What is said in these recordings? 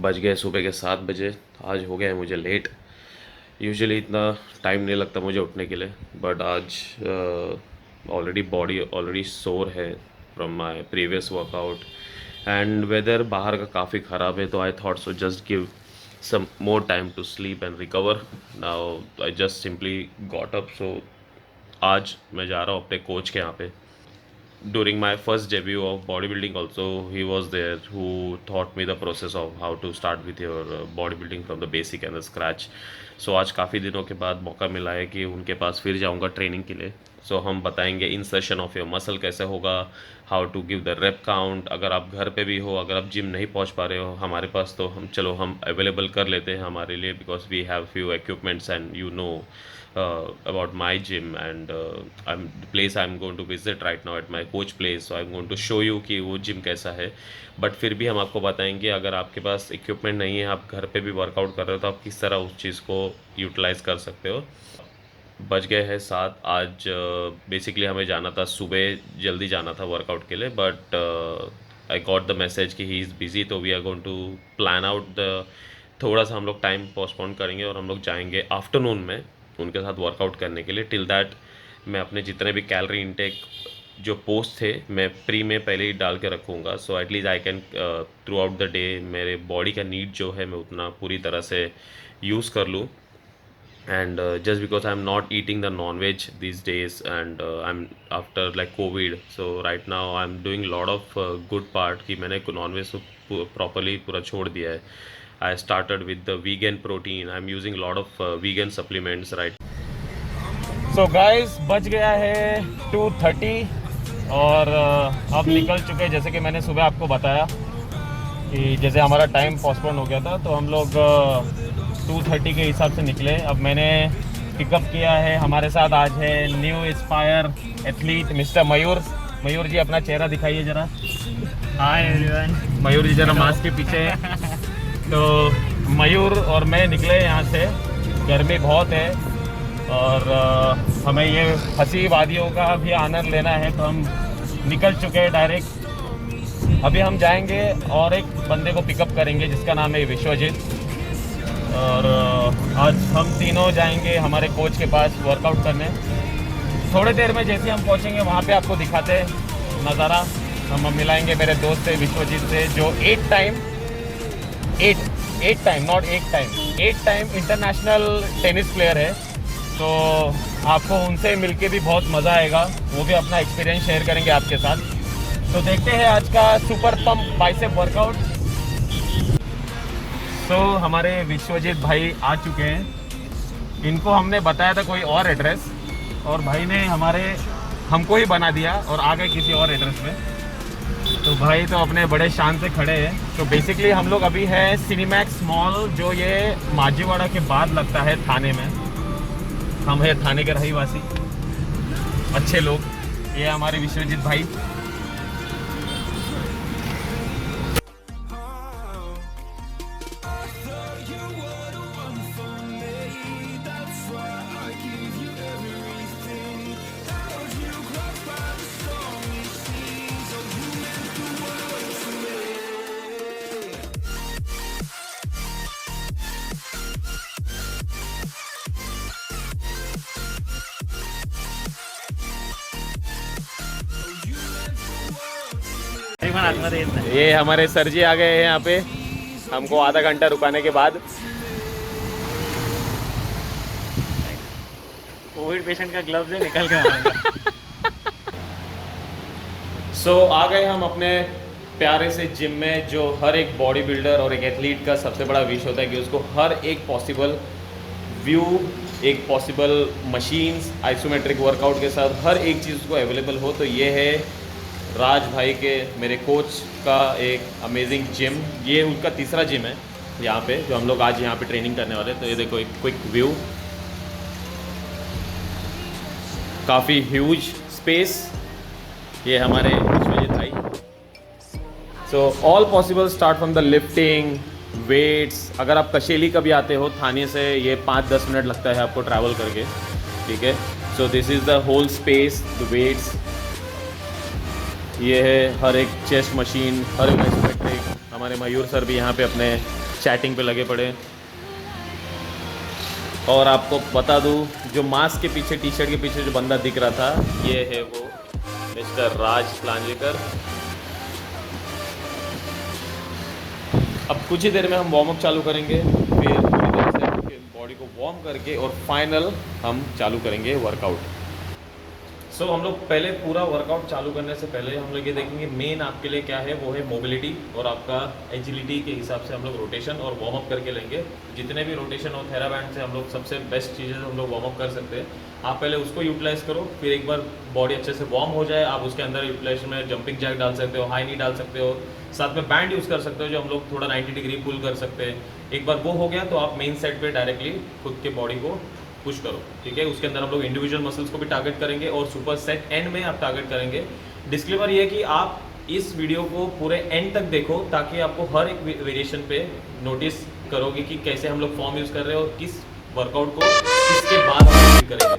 बज गए सुबह के 7 बजे। आज हो गया है मुझे लेट। यूजुअली इतना टाइम नहीं लगता मुझे उठने के लिए, बट आज ऑलरेडी बॉडी ऑलरेडी सोर है from my previous workout and weather बाहर का काफ़ी ख़राब है, तो I thought so just give some more time to sleep and recover. Now I just simply got up, so आज मैं जा रहा हूँ अपने कोच के यहाँ पे। During my first debut of bodybuilding also, he was there who taught me the process of how to start with your bodybuilding from the basic and the scratch. So आज काफ़ी दिनों के बाद मौका मिला है कि उनके पास फिर जाऊंगा ट्रेनिंग के लिए। सो हम बताएंगे इंसर्शन ऑफ योर मसल कैसे होगा, how to give the rep count. अगर आप घर पे भी हो, अगर आप जिम नहीं पहुंच पा रहे हो हमारे पास, तो हम अवेलेबल कर लेते हैं हमारे लिए, because we have few equipments and you know about my gym and the place I'm going to visit right now at my coach place, so I'm going to show you कि वो gym कैसा है। But फिर भी हम आपको बताएंगे अगर आपके पास इक्विपमेंट नहीं है, आप घर पे भी वर्कआउट कर रहे हो, तो आप किस तरह उस चीज़ को यूटिलाइज़ कर सकते हो। बज गए हैं 7। आज बेसिकली हमें जाना था सुबह, जल्दी जाना था वर्कआउट के लिए, but I got the message कि ही इज़ बिज़ी, तो we are going to plan out the थोड़ा सा हम लोग टाइम पोस्टपोन करेंगे और हम लोग जाएंगे आफ्टरनून में उनके साथ वर्कआउट करने के लिए। टिल दैट मैं अपने जितने भी कैलोरी इनटेक जो पोस्ट थे मैं प्री में पहले ही डाल के रखूँगा, so at least I can through out the day मेरे बॉडी का नीड जो है मैं उतना पूरी तरह से यूज़ कर लूँ। and just because I'm not eating the non-veg these days, and I'm after like COVID, so right now I'm doing a lot of good part कि मैंने non-veg properly पूरा छोड़ दिया है। I started with the vegan protein. I'm using a lot of vegan supplements right. So guys, बज गया है 2:30 और अब निकल चुके, जैसे कि मैंने सुबह आपको बताया कि जैसे हमारा टाइम पोस्टपोन हो गया था, तो हम लोग 2:30 के हिसाब से निकले। अब मैंने पिकअप किया है, हमारे साथ आज है न्यू इंस्पायर एथलीट मिस्टर मयूर। मयूर जी अपना चेहरा दिखाइए ज़रा। Hi everyone. मयूर जी ज़रा मास्क के पीछे है। तो मयूर और मैं निकले यहाँ से, गर्मी बहुत है और हमें ये हंसी वादियों का भी आनंद लेना है, तो हम निकल चुके हैं डायरेक्ट। अभी हम जाएंगे और एक बंदे को पिकअप करेंगे जिसका नाम है विश्वजीत, और आज हम तीनों जाएंगे हमारे कोच के पास वर्कआउट करने। थोड़ी देर में जैसे हम पहुंचेंगे वहाँ पे आपको दिखाते हैं नज़ारा। हम मिलाएंगे मेरे दोस्त से विश्वजीत से, जो 8 time not 8 time international tennis player है। तो आपको उनसे मिलके भी बहुत मज़ा आएगा, वो भी अपना एक्सपीरियंस शेयर करेंगे आपके साथ। तो देखते हैं आज का सुपर पंप बाइसेप वर्कआउट। तो हमारे विश्वजीत भाई आ चुके हैं। इनको हमने बताया था कोई और एड्रेस, और भाई ने हमको ही बना दिया और आ गए किसी और एड्रेस में। तो भाई तो अपने बड़े शान से खड़े हैं। तो बेसिकली हम लोग अभी है सिनेमैक्स मॉल, जो ये माजीवाड़ा के बाद लगता है थाने में। हम है थाने के रहीवासी, अच्छे लोग। ये हमारे विश्वजीत भाई। ये हमारे सर जी आ गए हैं यहाँ पे, हमको आधा घंटा रुकाने के बाद। कोविड पेशेंट का ग्लव्स है, निकल के मारेंगे। सो आ गए हम अपने प्यारे से जिम में, जो हर एक बॉडी बिल्डर और एक एथलीट का सबसे बड़ा विश होता है कि उसको हर एक पॉसिबल व्यू, एक पॉसिबल मशीन्स, आइसोमेट्रिक वर्कआउट के साथ हर एक चीज़ उसको अवेलेबल हो। तो ये है राज भाई के, मेरे कोच का एक अमेजिंग जिम। ये उनका तीसरा जिम है यहाँ पे, जो हम लोग आज यहाँ पे ट्रेनिंग करने वाले हैं। तो ये देखो एक क्विक व्यू, काफ़ी ह्यूज स्पेस। ये हमारे विश्वजीत भाई। So all possible start from the lifting, weights. अगर आप कशेली कभी आते हो थाने से, ये 5-10 मिनट लगता है आपको ट्रैवल करके, ठीक है। So this is the whole space, the weights. ये है हर एक चेस्ट मशीन, हर एक आइसोमेट्रिक। हमारे मयूर सर भी यहाँ पे अपने चैटिंग पे लगे पड़े। और आपको बता दूं, जो मास्क के पीछे, टी शर्ट के पीछे जो बंदा दिख रहा था, ये है वो मिस्टर राज लांजेकर। अब कुछ ही देर में हम वार्म अप चालू करेंगे, फिर पूरी तरह से आपके बॉडी को वार्म करके और फाइनल हम चालू करेंगे वर्कआउट। सो हम लोग पहले पूरा वर्कआउट चालू करने से पहले हम लोग ये देखेंगे मेन आपके लिए क्या है, वो है मोबिलिटी और आपका एजिलिटी के हिसाब से हम लोग रोटेशन और वार्म अप करके लेंगे। जितने भी रोटेशन और थेराबैंड से हम लोग सबसे बेस्ट चीज़ें हम लोग वार्म अप कर सकते हैं। आप पहले उसको यूटिलाइज करो, फिर एक बार बॉडी अच्छे से वार्म हो जाए, आप उसके अंदर यूटिलाइजेशन में जंपिंग जैक डाल सकते हो, हाई नी डाल सकते हो, साथ में बैंड यूज़ कर सकते हो जो हम लोग थोड़ा 90 डिग्री पुल कर सकते हैं। एक बार वो हो गया तो आप मेन सेट पे डायरेक्टली खुद के बॉडी को पुश करो, ठीक है। उसके अंदर हम लोग इंडिविजुअल मसल्स को भी टारगेट करेंगे और सुपर सेट एंड में आप टारगेट करेंगे। डिस्क्लेमर ये है कि आप इस वीडियो को पूरे एंड तक देखो ताकि आपको हर एक वेरिएशन पे नोटिस करोगे कि कैसे हम लोग फॉर्म यूज़ कर रहे हैं और किस वर्कआउट को किसके बाद हम रिपीट करेंगे।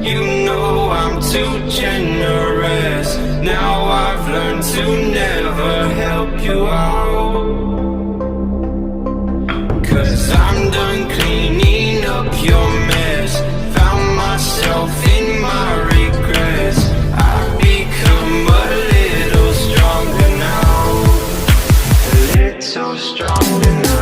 You know I'm too generous. Now I've learned to never help you out. 'Cause I'm done cleaning up your mess. Found myself in my regrets. I've become a little stronger now. A little stronger now.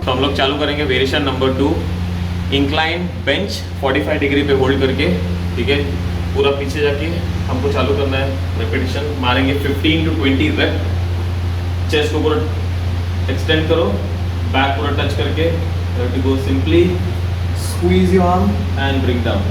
तो हम लोग चालू करेंगे variation number 2, incline bench 45 degree पे hold करके, ठीक है। पूरा पीछे जाके हमको चालू करना है। रेपिटेशन मारेंगे 15 to 20 रेप। चेस्ट को पूरा एक्सटेंड करो, बैक पूरा टच करके, to go simply squeeze your arm and bring down.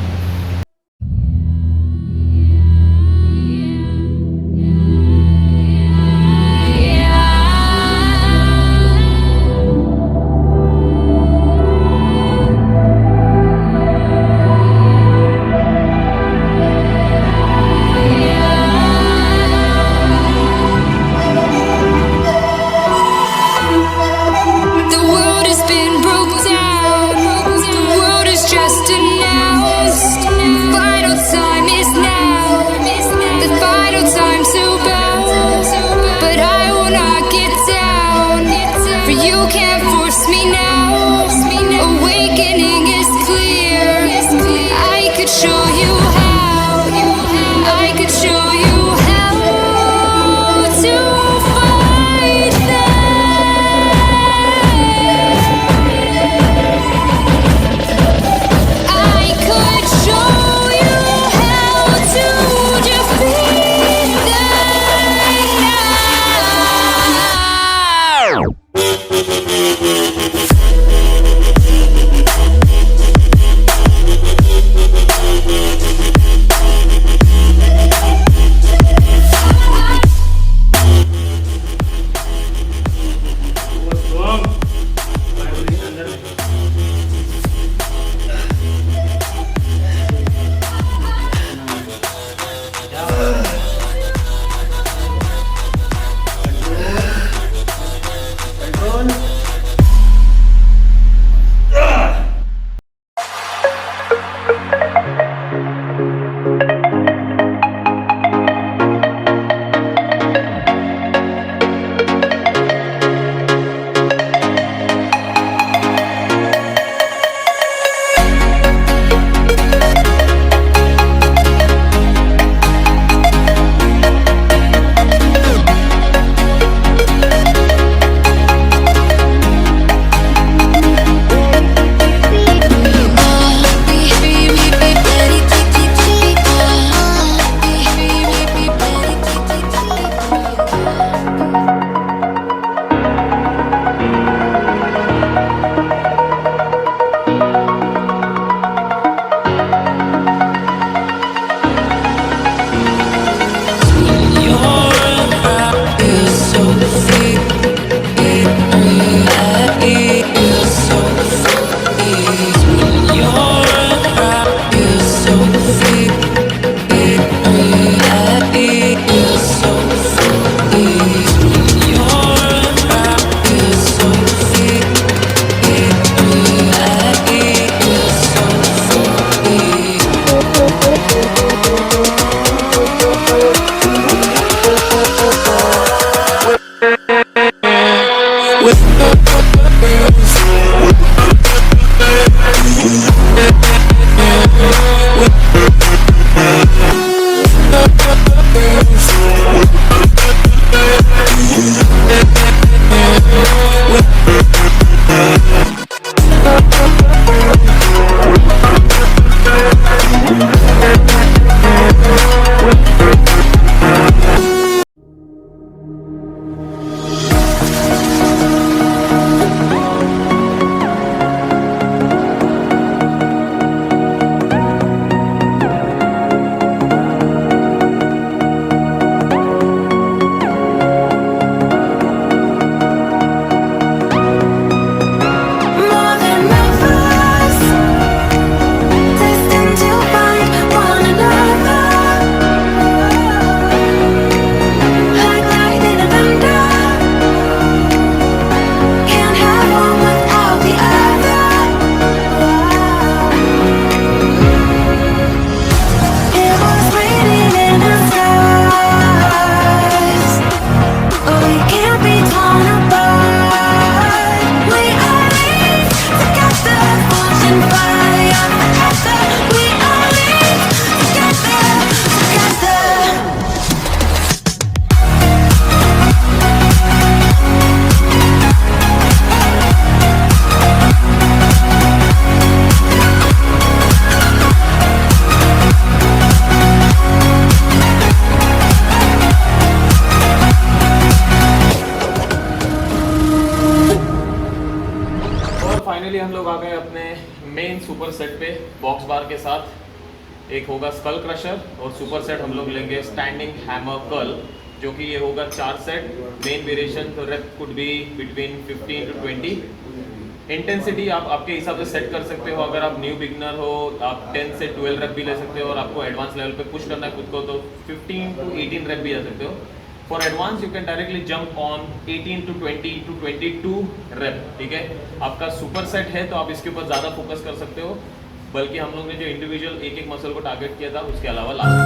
The world has been broke down. The world is just announced. Final time is now. The final time to bow. But I will not get down. For you can't force me now. Awakening is clear. I could show you how. I could show you how to fight them. I could show you how to defeat them now. More than lovers, destined to find one another. Like lightning and thunder, can't have one without the other. It was raining in the skies. We can't be torn apart. We are linked together, fortune fire forever. We are linked together, together. और finally हम लोग आ गए अपने main super set पे box बार के साथ। एक होगा स्कल क्रशर और सुपर सेट हम लोग लेंगे स्टैंडिंग हैमर कर्ल, जो कि ये होगा 4 सेट। मेन वेरिएशन तो rape could be between 15 to 20। Intensity आप आपके हिसाब से सेट कर सकते हो। अगर आप न्यू बिगनर हो आप 10 से 12 रेप भी ले सकते हो, और आपको एडवांस लेवल पे पुश करना है खुद को तो 15 to 18 रेप भी जा सकते हो। For advance you can directly jump on 18 to 20 to 22 rape. ठीक है, आपका सुपर सेट है तो आप इसके ऊपर ज़्यादा फोकस कर सकते हो, बल्कि हम लोग ने जो इंडिविजुअल एक एक मसल को टारगेट किया था उसके अलावा लास्ट।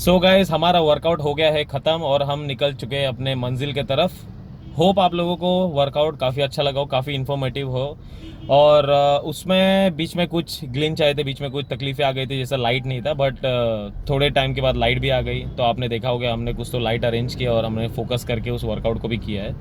सो गाइस, हमारा वर्कआउट हो गया है ख़त्म और हम निकल चुके हैं अपने मंजिल के तरफ। होप आप लोगों को वर्कआउट काफ़ी अच्छा लगा हो, काफ़ी इन्फॉर्मेटिव हो। और उसमें बीच में कुछ ग्लिंच आए थे, बीच में कुछ तकलीफें आ गई थी, जैसा लाइट नहीं था, बट थोड़े टाइम के बाद लाइट भी आ गई। तो आपने देखा होगा हमने कुछ तो लाइट अरेंज किया और हमने फोकस करके उस वर्कआउट को भी किया है।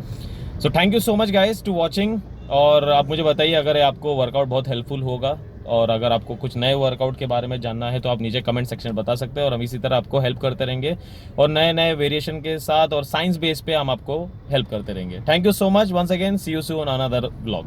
So thank you so much guys to watching. और आप मुझे बताइए अगर आपको वर्कआउट बहुत हेल्पफुल होगा, और अगर आपको कुछ नए वर्कआउट के बारे में जानना है तो आप नीचे कमेंट सेक्शन में बता सकते हैं, और हम इसी तरह आपको हेल्प करते रहेंगे और नए नए वेरिएशन के साथ और साइंस बेस पे हम आपको हेल्प करते रहेंगे। Thank you so much once again, see you soon on another vlog.